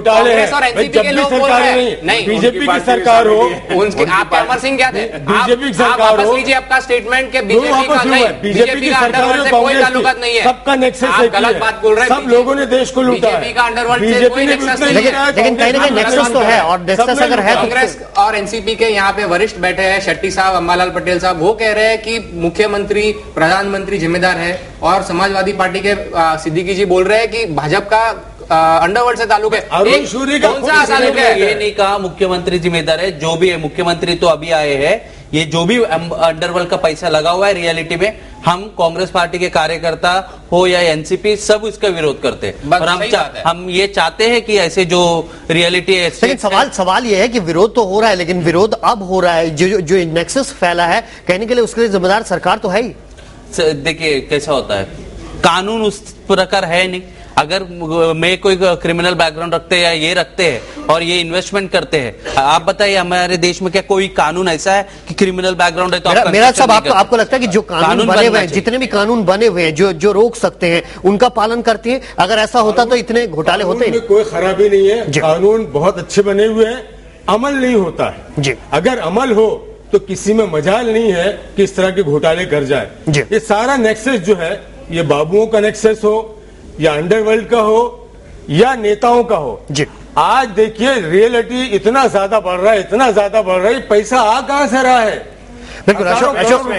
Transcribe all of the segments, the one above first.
कांग्रेस और एनसीपी के लोग बोल रहे हैं नहीं, बीजेपी की सरकार हो, आपके अमर सिंह क्या थे, बीजेपी की आप सरकार वापस हो, लीजिए आपका स्टेटमेंट के बीजेपी का नहीं, बीजेपी का अंडरवर्ल्ड से कोई ताल्लुकात नहीं है, सबका नेक्सस आप गलत बात बोल रहे हैं। सब लोगों ने देश को लूटा है, बीजेपी का अंडरवर्ल्ड से कोई नेक्सस नहीं है, लेकिन कहीं ना कहीं नेक्सस तो है, और नेक्सस अगर है कांग्रेस और एनसीपी के यहाँ पे वरिष्ठ बैठे हैं, शेट्टी साहब, अंबालाल पटेल साहब, वो कह रहे हैं कि मुख्यमंत्री प्रधानमंत्री जिम्मेदार है, और समाजवादी पार्टी के सिद्दीकी जी बोल रहे हैं कि भाजपा का अंडरवर्ल्ड से ताल्लुक है। अरुण शूरी का कौन सा ताल्लुक है? ये नहीं कहा मुख्यमंत्री जिम्मेदार है, जो भी है मुख्यमंत्री तो अभी आए हैं, ये जो भी अंडरवर्ल्ड का पैसा लगा हुआ है रियलिटी में, हम कांग्रेस पार्टी के कार्यकर्ता हो या एनसीपी सब इसका विरोध करते हैं, और हम ये चाहते हैं कि ऐसे जो रियलिटी है। लेकिन सवाल ये है कि विरोध तो हो रहा है, लेकिन विरोध अब हो रहा है, जो नेक्सस फैला है कहने के लिए उसके लिए जिम्मेदार सरकार तो है ही। देखिए कैसा होता है, कानून उस प्रकार है नहीं। अगर मैं कोई क्रिमिनल बैकग्राउंड रखते हैं या ये रखते हैं और ये इन्वेस्टमेंट करते हैं, आप बताइए हमारे देश में क्या कोई कानून ऐसा है कि क्रिमिनल बैकग्राउंड है तो मेरा सब आपको लगता है कि जो कानून बने हुए हैं, जितने भी कानून बने हुए हैं जो रोक सकते हैं, उनका पालन करते हैं? अगर ऐसा होता तो इतने घोटाले होते हैं। कोई खराबी नहीं है, कानून बहुत अच्छे बने हुए हैं, अमल नहीं होता है जी। अगर अमल हो तो किसी में मजाल नहीं है कि इस तरह के घोटाले कर जाए। ये सारा नेक्सस जो है, ये बाबुओं का नेक्सस हो या अंडरवर्ल्ड का हो या नेताओं का हो जी। आज देखिए रियलिटी इतना ज्यादा बढ़ रहा है, इतना ज्यादा बढ़ रहा है, पैसा आ कहां से रहा है? बिल्कुल अशोक में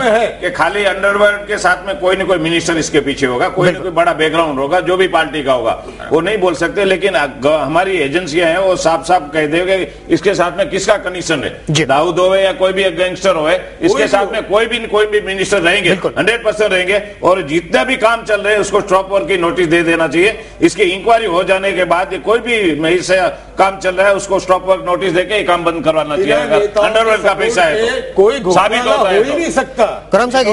है कि खाली अंडरवर्ल्ड के साथ में कोई न कोई मिनिस्टर इसके पीछे होगा, कोई न कोई बड़ा बैकग्राउंड होगा, जो भी पार्टी का होगा वो नहीं बोल सकते, लेकिन हमारी एजेंसियां हैं वो साफ साफ कह देंगे इसके साथ में किसका कनेक्शन है। दाऊद होवे या कोई भी गैंगस्टर होवे, इसके साथ में कोई भी मिनिस्टर रहेंगे, 100% रहेंगे, और जितना भी काम चल रहे हैं उसको स्टॉप वर्क की नोटिस दे देना चाहिए। इसकी इंक्वायरी हो जाने के बाद कोई भी इससे काम चल रहा है उसको स्टॉप वर्क नोटिस देके काम बंद करवाना चाहिए। अंडरवर्ल्ड का पैसा है कोई साबित हो ही नहीं सकता। करम साहब,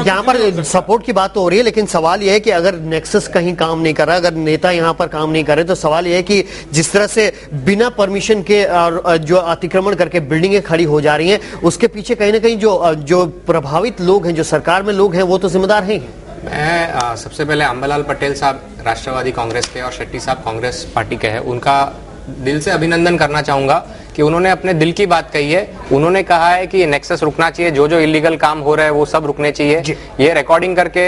यहाँ पर सपोर्ट की बात तो हो रही है, लेकिन सवाल यह है कि अगर नेक्सस कहीं काम नहीं कर रहा, अगर नेता यहाँ पर काम नहीं कर रहे, तो सवाल यह है कि जिस तरह से बिना परमिशन के और जो अतिक्रमण करके बिल्डिंगें खड़ी हो जा रही हैं, उसके पीछे कहीं ना कहीं जो प्रभावित लोग हैं, जो सरकार में लोग हैं, वो तो जिम्मेदार हैं। मैं सबसे पहले अंबालाल पटेल साहब राष्ट्रवादी कांग्रेस के और शेट्टी साहब कांग्रेस पार्टी के हैं, उनका दिल से अभिनंदन करना चाहूंगा कि उन्होंने अपने दिल की बात कही है। उन्होंने कहा है कि ये नेक्सस रुकना चाहिए, जो इलीगल काम हो रहा है वो सब रुकने चाहिए। ये रिकॉर्डिंग करके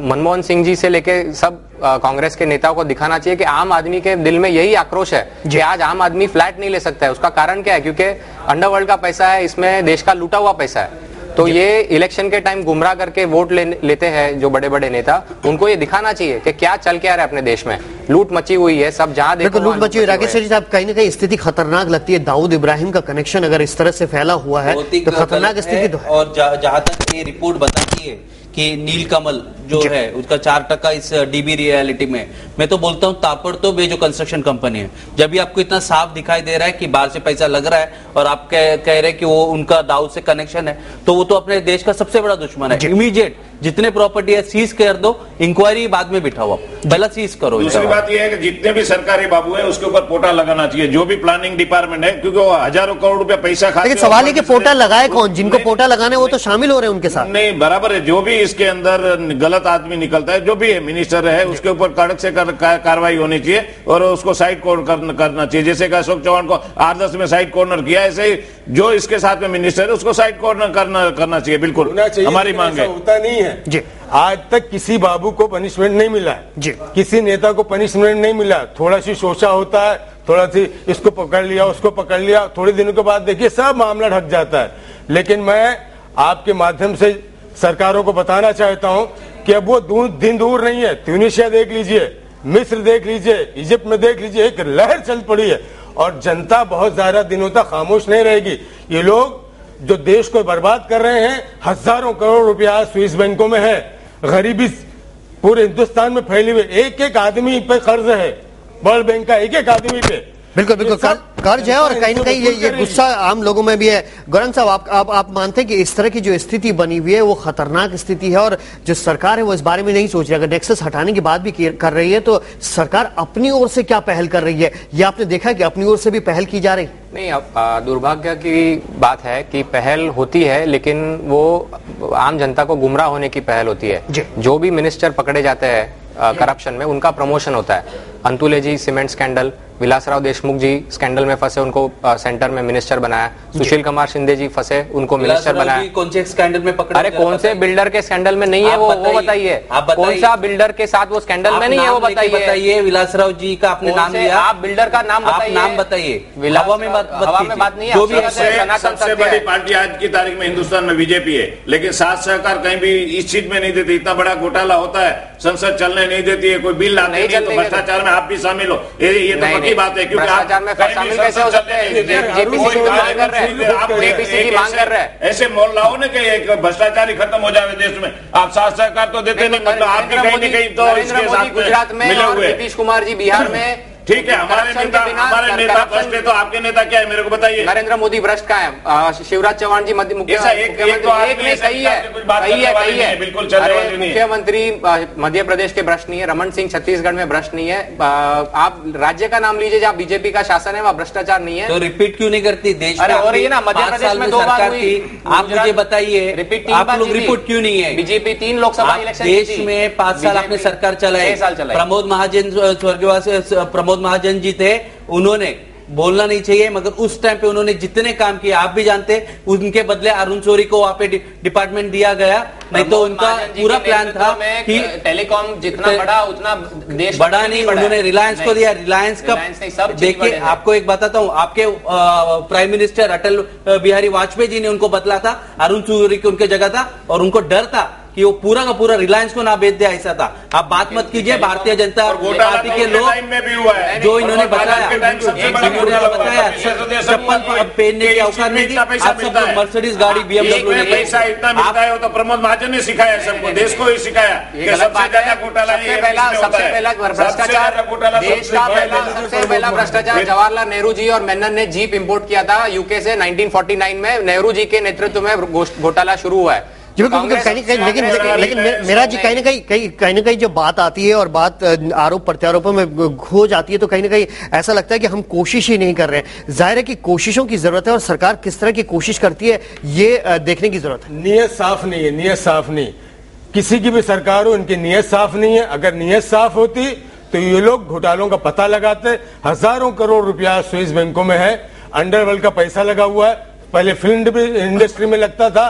मनमोहन सिंह जी से लेके सब कांग्रेस के नेताओं को दिखाना चाहिए कि आम आदमी के दिल में यही आक्रोश है कि आज आम आदमी फ्लैट नहीं ले सकता है। उसका कारण क्या है? क्योंकि अंडरवर्ल्ड का पैसा है, इसमें देश का लूटा हुआ पैसा है। तो ये इलेक्शन के टाइम गुमराह करके वोट लेते हैं जो बड़े बड़े नेता, उनको ये दिखाना चाहिए कि क्या चल क्या रहा है अपने देश में। लूट मची हुई है, सब जहां देखो लूट मची हुई। राकेश साहब, कहीं ना कहीं स्थिति खतरनाक लगती है। दाऊद इब्राहिम का कनेक्शन अगर इस तरह से फैला हुआ है तो खतरनाक स्थिति तो है। और जहां तक ये रिपोर्ट बताती है कि नीलकमल जो है उसका 4% इस डीबी रियलिटी में, मैं तो बोलता हूँ ताबड़तोड़ जो कंस्ट्रक्शन कंपनी है, जब भी आपको इतना साफ दिखाई दे रहा है कि बाहर से पैसा लग रहा है और आप कह रहे हैं कि वो उनका दाऊद से कनेक्शन है, तो वो तो अपने देश का सबसे बड़ा दुश्मन है। इमीडिएट जितने प्रॉपर्टी है सीज कर दो, इंक्वायरी बाद में बिठाओ, पहला सीज करो। दूसरी बात यह है कि जितने भी सरकारी बाबू है उसके ऊपर पोटा लगाना चाहिए, जो भी प्लानिंग डिपार्टमेंट है, क्योंकि वो हजारों करोड़ रुपया पैसा खाते हैं। लेकिन सवाल है कि पोटा लगाए कौन? जिनको पोटा लगाने वो तो शामिल हो रहे हैं उनके साथ। नहीं, बराबर है, जो भी इसके अंदर गलत आदमी निकलता है, जो भी है मिनिस्टर है, उसके ऊपर कड़क से कार्रवाई होनी चाहिए और उसको साइड कॉर्नर करना चाहिए। जैसे कि अशोक चौहान को 8-10 में साइड कॉर्नर किया, ऐसे ही जो इसके साथ में मिनिस्टर है उसको साइड कॉर्नर करना चाहिए। बिल्कुल हमारी मांग है। होता नहीं है जी। आज तक किसी बाबू को पनिशमेंट नहीं मिला है जी, किसी नेता को पनिशमेंट नहीं मिला। थोड़ा सी शोषा होता है, थोड़ा सी इसको पकड़ लिया, उसको पकड़ लिया, थोड़े दिनों के बाद देखिए सब मामला ढक जाता है। लेकिन मैं आपके माध्यम से सरकारों को बताना चाहता हूं कि अब वो दिन दूर नहीं है। ट्यूनीशिया देख लीजिए, मिस्र देख लीजिए, इजिप्ट में देख लीजिए, एक लहर चल पड़ी है और जनता बहुत ज्यादा दिनों तक खामोश नहीं रहेगी। ये लोग जो देश को बर्बाद कर रहे हैं, हजारों करोड़ रुपया स्विस बैंकों में है, गरीबी पूरे हिंदुस्तान में फैली हुई, एक आदमी पे कर्ज है वर्ल्ड बैंक का, एक आदमी पे। बिल्कुल कर्ज है और कहीं ना कहीं ये गुस्सा आम लोगों में भी है। गौरंग साहब, आप मानते हैं कि इस तरह की जो स्थिति बनी हुई है वो खतरनाक स्थिति है और जो सरकार है वो इस बारे में नहीं सोच रही? अगर नेक्सस हटाने की बात भी कर रही है तो सरकार अपनी ओर से क्या पहल कर रही है? या आपने देखा कि अपनी ओर से भी पहल की जा रही? नहीं, अब दुर्भाग्य की बात है कि पहल होती है लेकिन वो आम जनता को गुमराह होने की पहल होती है। जो भी मिनिस्टर पकड़े जाते हैं करप्शन में, उनका प्रमोशन होता है। अंतुले जी सीमेंट स्कैंडल, विलासराव देशमुख जी स्कैंडल में फंसे, उनको सेंटर में मिनिस्टर बनाया। सुशील कुमार शिंदे जी फंसे, उनको मिनिस्टर बनाया। कौन से स्कैंडल में पकड़े? अरे कौन से बिल्डर के स्कैंडल में नहीं है वो बताइए। कौन सा बिल्डर के साथ वो स्कैंडल में नहीं है वो बताइए। विलासराव जी का आपने नाम लिया, आप बिल्डर का नाम बताइए। नाम बताइए। हवा में बात नहीं है। जो भी सबसे बड़ी पार्टी आज की तारीख में हिंदुस्तान में बीजेपी है, लेकिन साथ सहकार कहीं भी इस चीज में नहीं देती। इतना बड़ा घोटाला होता है, संसद चलने नहीं देती है, कोई बिल लाते नहीं, तो भ्रष्टाचार में आप भी शामिल हो, ये तो पक्की बात है। क्योंकि आप में शामिल कैसे हो सकते हैं? जेपीसी की मांग कर रहे हैं, आप जेपीसी की मांग कर रहे हैं। ऐसे मोहल्लाओं ने कि एक भ्रष्टाचारी खत्म हो जाए देश में, आप साथ सहकार तो देते नहीं, मतलब आप भी कहीं न कहीं तो इसके साथ गुजरात में मिले हुए। नीतीश कुमार जी बिहार में, ठीक है, हमारे नेता भ्रष्ट है, तो आपके नेता क्या है मेरे को बताइए। नरेंद्र मोदी भ्रष्ट का है, शिवराज चौहान जी मुख्यमंत्री बिल्कुल मुख्यमंत्री मध्य प्रदेश के भ्रष्ट नहीं है, रमन सिंह छत्तीसगढ़ में भ्रष्ट नहीं है। आप राज्य का नाम लीजिए जहाँ बीजेपी का शासन है, वहाँ भ्रष्टाचार नहीं है। तो रिपीट क्यों नहीं करती? देश अरे हो रही है ना, मध्य प्रदेश में 2 बार हुई। आप मुझे बताइए, रिपीट आप लोग रिपोर्ट क्यों नहीं है? बीजेपी 3 लोकसभा इलेक्शन देश में 5 साल आपने सरकार चलाई, 6 साल चलाई। प्रमोद महाजन स्वर्गवास प्रमोद महाजन जी थे, उन्होंने बोलना नहीं चाहिए, मगर उस टाइम पे उन्होंने जितने काम किए आप भी जानते, उनके बदले अरुण शौरी को वहां पे डिपार्टमेट दिया गया। नहीं तो उनका पूरा प्लान था कि टेलीकॉम जितना बड़ा उतना देश बड़ा नहीं, उन्होंने रिलायंस को दिया। रिलायंस का देखिए, आपको एक बताता हूं, आपके प्राइम मिनिस्टर अटल बिहारी वाजपेयी जी ने उनको बदला था, अरुण शौरी की उनके जगह था, और उनको डर था कि वो पूरा का पूरा रिलायंस को ना बेच दे, ऐसा था। आप बात मत कीजिए, भारतीय जनता पार्टी के लोग जो इन्होंने बताया, चप्पल पहनने की अवसर नहीं दी, आप सबको मर्सिडीज गाड़ी BMW पैसा इतना मिलता है, तो प्रमोद महाजन ने सिखाया सबको, देश को ही सिखाया कि सबसे ज्यादा घोटाला सबसे पहला भ्रष्टाचार, देश का सबसे पहला भ्रष्टाचार जवाहरलाल नेहरू जी और मेनन ने जीप इंपोर्ट किया था यूके से 1949 में। नेहरू जी के नेतृत्व में घोटाला शुरू हुआ है। लेकिन मेरा जी कहीं ना कहीं जो बात आती है और बात आरोप प्रत्यारोपों में खो जाती है, तो कहीं ना कहीं ऐसा लगता है कि हम कोशिश ही नहीं कर रहे हैं। जाहिर है कि कोशिशों की जरूरत है, और सरकार किस तरह की कोशिश करती है ये देखने की जरूरत है। नीयत साफ नहीं है, नीयत साफ नहीं। किसी की भी सरकार हो, इनकी नीयत साफ नहीं है। अगर नीयत साफ होती तो ये लोग घोटालों का पता लगाते। हजारों करोड़ रुपया स्विस बैंकों में है, अंडरवर्ल्ड का पैसा लगा हुआ है। पहले फिल्म इंडस्ट्री में लगता था,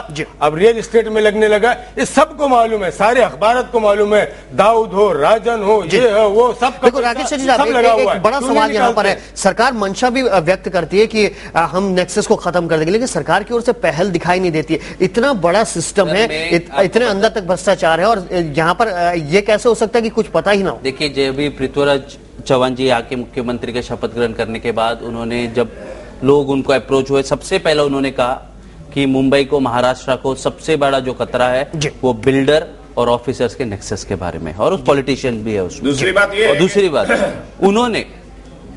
अब रियल एस्टेट में लगने लगा। ये सबको मालूम है, सारे अखबारत को मालूम है। दाऊद हो, राजन हो, ये हो, वो सब। देखो राकेश जी, एक बड़ा सवाल यहाँ पर है। सरकार मंशा भी व्यक्त करती है कि हम नेक्सस को खत्म कर देंगे, लेकिन सरकार की ओर से पहल दिखाई नहीं देती है। इतना बड़ा सिस्टम है, इतने अंदर तक भ्रष्टाचार है, और यहाँ पर ये कैसे हो सकता है कि कुछ पता ही ना हो? देखिए, जब भी पृथ्वीराज चौहान जी आके मुख्यमंत्री के शपथ ग्रहण करने के बाद, उन्होंने जब लोग उनको अप्रोच हुए, सबसे पहले उन्होंने कहा कि मुंबई को, महाराष्ट्र को सबसे बड़ा जो खतरा है वो बिल्डर और ऑफिसर्स के नेक्सस के बारे में, और उस पॉलिटिशियन भी है उसमें। दूसरी बात ये, और दूसरी बात उन्होंने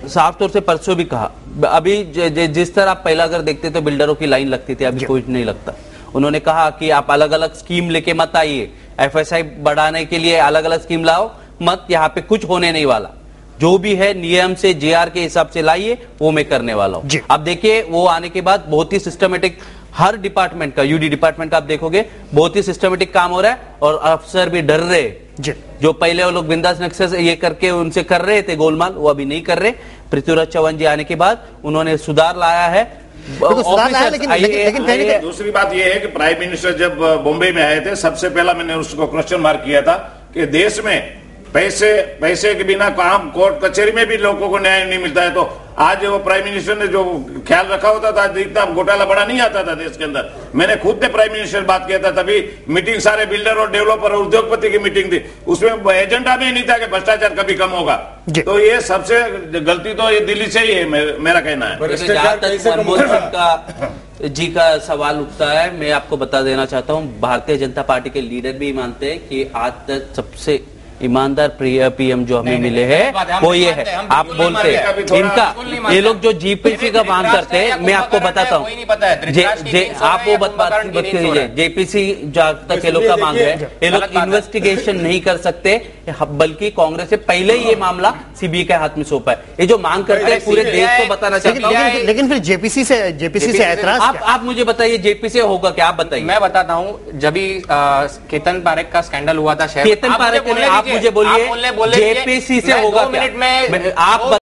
साफ तौर से परसों भी कहा, अभी जिस तरह आप पहला अगर देखते तो बिल्डरों की लाइन लगती थी, अभी कोई नहीं लगता। उन्होंने कहा कि आप अलग अलग स्कीम लेके मत आइए, FSI बढ़ाने के लिए अलग अलग स्कीम लाओ मत, यहाँ पे कुछ होने नहीं वाला। जो भी है नियम से, JR के हिसाब से लाइए, वो मैं करने वाला हूं। अब देखिए, वो आने के बाद बहुत ही सिस्टमेटिक, हर डिपार्टमेंट का, UD डिपार्टमेंट का आप देखोगे बहुत ही सिस्टमेटिक काम हो रहा है, और अफसर भी डर रहे। जो पहले वो लोग बिंदास नेक्सस ये करके उनसे कर रहे थे गोलमाल, वो अभी नहीं कर रहे। पृथ्वीराज चौहान जी आने के बाद उन्होंने सुधार लाया है। लेकिन दूसरी बात यह है कि प्राइम मिनिस्टर जब बॉम्बे में आए थे, सबसे पहला मैंने उसको क्वेश्चन मार्क किया था कि देश में पैसे के बिना काम, कोर्ट कचहरी में भी लोगों को न्याय नहीं मिलता है। तो आज वो प्राइम मिनिस्टर ने जो ख्याल रखा होता था, इतना घोटाला बड़ा नहीं आता था देश के अंदर। मैंने खुद ने प्राइम मिनिस्टर बात किया था, तभी मीटिंग सारे बिल्डर और डेवलपर और उद्योगपति की मीटिंग थी, उसमें एजेंडा में नहीं था कि भ्रष्टाचार कभी कम होगा। तो ये सबसे गलती तो ये दिल्ली से ही है, मेरा कहना है। मनमोहन सिंह जी का सवाल उठता है, मैं आपको बता देना चाहता हूँ, भारतीय जनता पार्टी के लीडर भी मानते हैं कि आज तक सबसे ईमानदार PM जो हमें मिले हैं वो ये है। आप बोलते हैं इनका, ये लोग जो GPC का मांग करते हैं, मैं आपको बताता हूँ, आप वो बात कीजिए, JPC जहाँ तक ये लोग का मांग है, ये लोग इन्वेस्टिगेशन नहीं कर सकते, बल्कि कांग्रेस से पहले ही ये मामला CBI के हाथ में सौंपा है। ये जो मांग करते हैं पूरे देश को बताना चाहता हूँ। लेकिन फिर JPC से ऐतराज, आप मुझे बताइए JPC होगा क्या, आप बताइए। मैं बताता हूँ, जब केतन पारेख का स्कैंडल हुआ था, केतन पारेख ने आप आप मुझे बोलिए जेपीसी से होगा क्या? आप